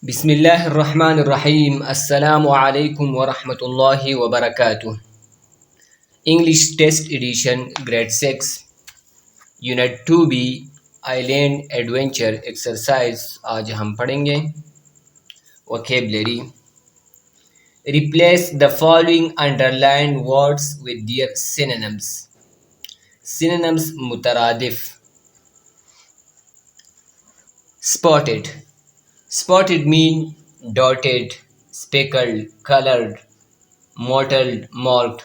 बिस्मिल्लाहिर्रहमानिर्रहीम अस्सलामु अलैकुम वरहमतुल्लाहि वबरकातुह। English test edition grade 6 unit 2B island adventure exercise. आज हम पढ़ेंगे vocabulary. Replace the following underlined words with their synonyms. Synonyms मुतरादिफ। Spotted. Spotted mean dotted, speckled, colored, mottled, marked।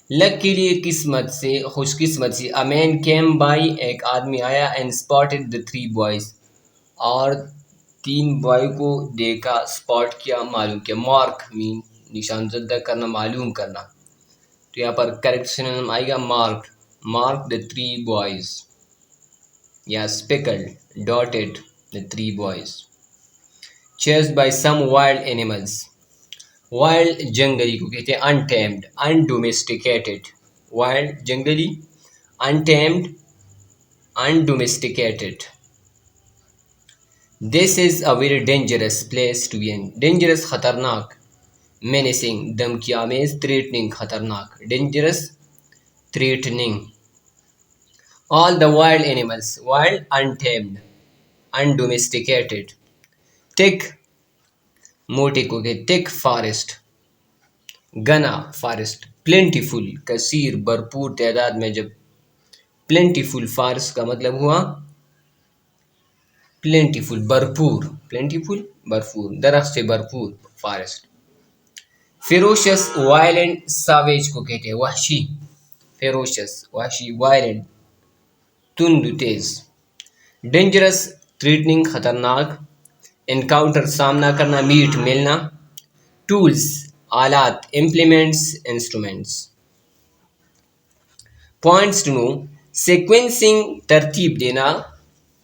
Luck के लिए किस्मत से, खुशकिस्मत से। A man came by, एक आदमी आया, and spotted the three boys, और तीन बॉय को देखा, स्पॉट किया, मालूम किया। मार्क मीन निशान ज़द्दा करना, मालूम करना। तो यहाँ पर करेक्ट सिनोनिम आएगा marked. Mark the three boys, या speckled, dotted the three boys. Chased by some wild animals। Wild जंगली को कहते हैं अनटेम्ड, अनडोमेस्टिकेटेड। वाइल्ड जंगली, untamed, undomesticated. This is a very dangerous place to be in. Dangerous खतरनाक, menacing धमकी आमेज, threatening खतरनाक, dangerous, threatening. All the wild animals, wild, untamed, undomesticated. Thick, मोटे को कहते थिक फॉरेस्ट, घना फॉरेस्ट। प्लेंटीफुल, कसीर, भरपूर तादाद में। जब प्लेंटीफुल फॉरेस्ट का मतलब हुआ प्लेंटीफुल, भरपूर, प्लेंटीफुल भरपूर, दरख्त से भरपूर फॉरेस्ट। फेरोशियस, वायलेंट, सावेज को कहते हैं वहशी। फेरोशियस, वहशी, वायलेंट, तुंद, तेज। डेंजरस, थ्रेटनिंग, खतरनाक। एनकाउंटर, सामना करना, मीट, मिलना। टूल्स, आलात, implements, instruments. Points to know. Sequencing, तरतीब देना,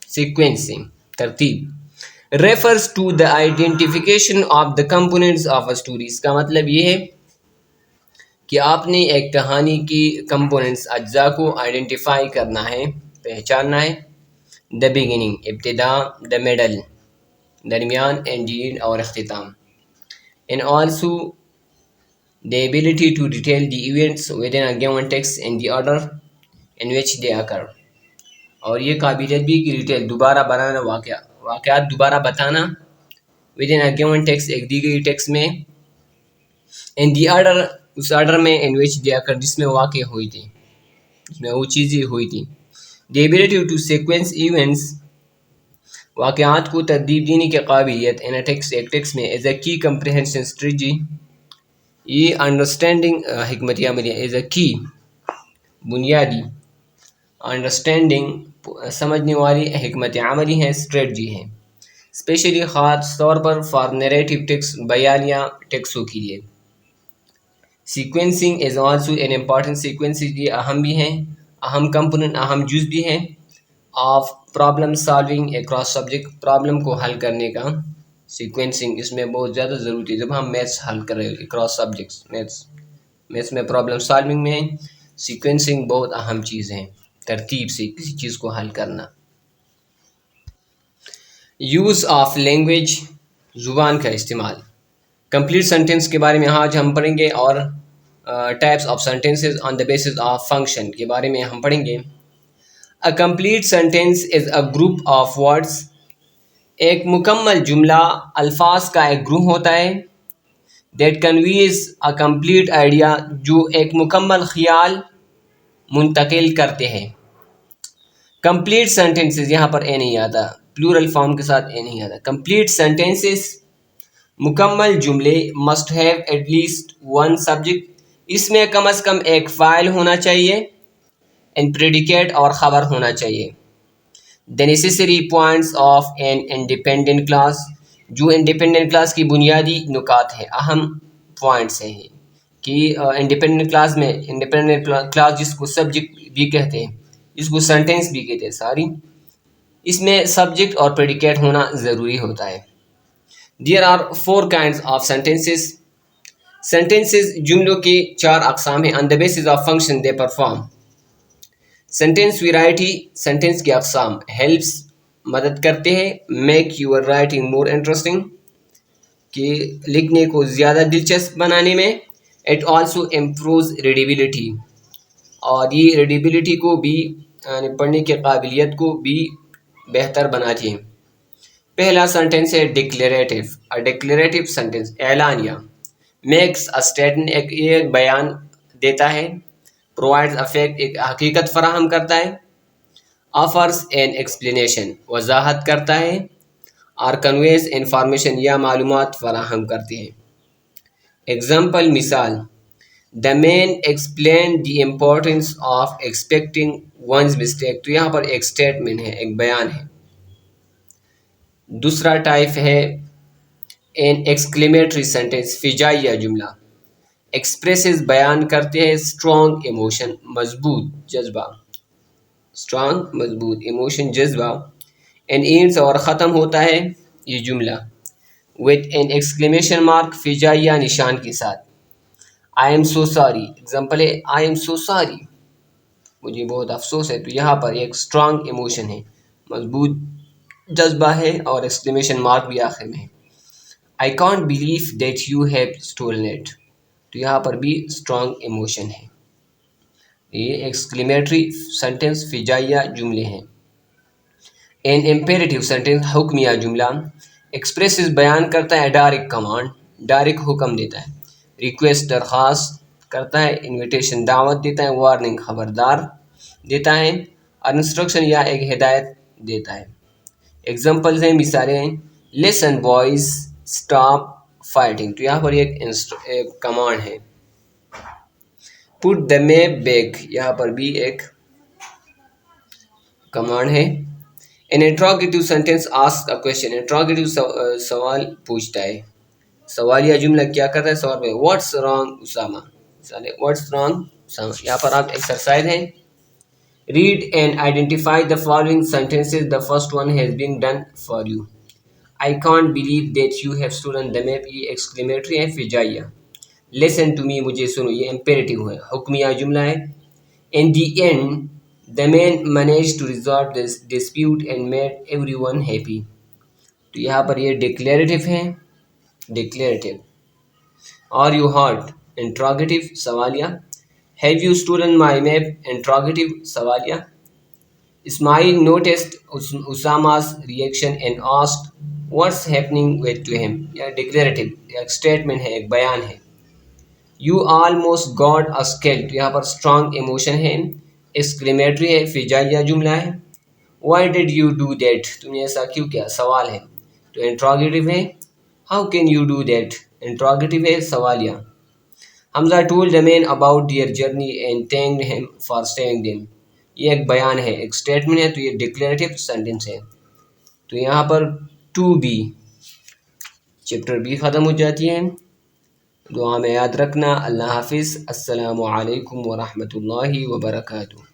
सीक्वेंसिंग, तरतीब। Refers to the identification of the components of a story. इसका मतलब ये है कि आपने एक कहानी की कंपोनेंट्स, अज्जा को आइडेंटिफाई करना है, पहचानना है। द बिगिनिंग, इब्तिदा, द मिडल, दरमियान, एंड और इख्तिताम। And also the ability to detail the events within a given text in the order in which they occur। और ये काबिलियत भी कि डिटेल दोबारा बनाना, वाक़यात दोबारा बताना within a given text, एक दी गई टेक्स्ट में, in the order, उस ऑर्डर में, in which they occur, जिसमें वाक़ हुई थी, जिसमें वो चीज़ें हुई थी। the ability to sequence events, वाक़यात को तरतीब देने की काबिलियत इन टेक्स्ट, एक टेक्स्ट में, एज अ की कंप्रिहेंशन स्ट्रेटजी। ये अंडरस्टैंडिंग हिकमत अमली एज अ की, बुनियादी, अंडरस्टैंडिंग समझने वाली हिकमत अमली है, स्ट्रेटजी है। स्पेशली ख़ास तौर पर फॉर नरेटिव टेक्स्ट, बयानिया टेक्स्टों के लिए। Sequencing is also an important, sequence ये अहम भी हैं, अहम कंपोनेंट, अहम जुज़ भी हैं of problem solving across subject. Problem को हल करने का सीक्वेंसिंग इसमें बहुत ज़्यादा ज़रूरी है। जब हम मैथ्स हल कर रहे हो अक्रॉस सब्जेक्ट्स, मैथ्स में प्रॉब्लम सॉल्विंग में सीक्वेंसिंग बहुत अहम चीज़ है, तरतीब से किसी चीज़ को हल करना। यूज़ ऑफ लैंग्वेज, ज़ुबान का इस्तेमाल। कंप्लीट सेंटेंस के बारे में आज हम पढ़ेंगे, और types of sentences on the basis of function के बारे में हम पढ़ेंगे। A complete sentence is a group of words. एक मुकम्मल जुमला अल्फाज का एक ग्रुप होता है। दैट कन्वीज अ कंप्लीट आइडिया, जो एक मुकम्मल ख्याल मुंतकिल करते हैं। कंप्लीट सेंटेंसेस, यहाँ पर ए नहीं आता, प्लूरल फॉर्म के साथ ए नहीं आता। कंप्लीट सेंटेंसेस, मुकम्मल जुमले, must have at least one subject, इसमें कम अज़ कम एक फ़ाइल होना चाहिए, एंड प्रेडिकेट और ख़बर होना चाहिए। The necessary points of an independent class, जो इंडिपेंडेंट क्लास की बुनियादी नुकात हैं, अहम पॉइंट्स हैं कि इंडिपेंडेंट क्लास में, इंडिपेंडेंट क्लास जिसको सब्जेक्ट भी कहते हैं, जिसको सेंटेंस भी कहते हैं, सारी इसमें सब्जेक्ट और प्रेडिकेट होना ज़रूरी होता है। There are 4 kinds of sentences. Sentences जुमलों के 4 अक़साम हैं। On the basis of function they perform. Sentence variety, sentence के अक़साम। हेल्प्स, मदद करते हैं। Make your writing more interesting, कि लिखने को ज़्यादा दिलचस्प बनाने में। इट आल्सो इम्प्रूव्स रीडेबिलिटी, और ये रीडेबिलिटी को भी यानी पढ़ने की काबिलियत को भी बेहतर बनाती है। पहला सेंटेंस है डिक्लेरेटिव। अ डिक्लेरेटिव सेंटेंस ऐलानिया। मेक्स अ स्टेटमेंट, एक बयान देता है। प्रोवाइड्स अ फैक्ट, एक हकीकत फराहम करता है। ऑफर्स एन एक्सप्लेनेशन, वजाहत करता है। और कन्वेज इंफॉर्मेशन, या मालूमात फराहम करती है। एग्जाम्पल, मिसाल, the man explain the importance of expecting once mistake. तो यहाँ पर एक स्टेटमेंट है, एक बयान है। दूसरा टाइप है एन एक्सक्लेमेटरी सेंटेंस, फिजाइया जुमला। एक्सप्रेसेस, बयान करते हैं स्ट्रॉन्ग इमोशन, मजबूत जज्बा। स्ट्रॉन्ग मजबूत इमोशन, जज्बा। एन एंड्स, और ख़त्म होता है ये जुमला विद एन एक्सक्लेमेशन मार्क, फिजाइया निशान के साथ। I am so sorry, example है आई एम सो सॉरी, मुझे बहुत अफसोस है। तो यहाँ पर एक स्ट्रॉन्ग इमोशन है, मजबूत जज्बा है, और एक्सक्लेमेशन मार्क भी आखिर में है। I can't believe that you have stolen it. तो यहाँ पर भी स्ट्रॉन्ग इमोशन है। ये एक्सक्लेमेटरी सेंटेंस फिजाइया जुमले हैं। एन इम्पेरेटिव सेंटेंस, हुक्मिया जुमला। एक्सप्रेसेस, बयान करता है डायरेक्ट कमांड, डायरेक्ट हुक्म देता है। रिक्वेस्ट, दरख्वास्त करता है। इनविटेशन, दावत देता है। वार्निंग, खबरदार देता है। और इंस्ट्रक्शन, या एक हिदायत देता है। एग्जाम्पल्स हैं, मिसालें हैं। Listen boys, stop fighting. तो यहाँ पर एक कमांड है। पुट द मैप बैक, यहाँ पर भी एक कमांड है। An interrogative sentence, ask a question. Interrogative सवाल पूछता है। सवालिया जुमला क्या करता है, सवाल में what's wrong Usama, what's wrong Usama. यहाँ पर आप एक्सरसाइज है। Read and identify the following sentences, the first one has been done for you. I can't believe that you have stolen the map, ये एक्सक्लेमेटरी है, फिजाइया। लिसन टू मी, मुझे सुनो, ये इम्पेरेटिव है, हुक्मिया जुमला है। In the end the man manage to resolve this dispute and made everyone happy. तो यहाँ पर ये डिक्लेरेटिव है, declarative. Are you hurt, interrogative, सवालिया। Have you stolen my map, interrogative, सवालिया। Ismail noticed Usama's reaction and asked what's happening with to him, या declarative, एक statement है, एक बयान है। You almost got a scald, यहाँ पर स्ट्रॉन्ग इमोशन है, एक्सक्लेमेटरी है, फिजाइया जुमला है। Why did you do that, तुमने ऐसा क्यों किया, सवाल है। तो इंट्रोगेटिव है। How can you do that, interrogative है, सवालिया। Hamza told the man about their journey and thanked him for staying them, ये एक बयान है, एक स्टेटमेंट है। तो ये डिक्लेरेटिव सेंटेंस है। तो यहाँ पर टू बी, चैप्टर बी ख़त्म हो जाती है। दुआ में याद रखना। अल्लाह हाफिज़। अस्सलामु अलैकुम वरहमतुल्लाहि वबरकातुहू।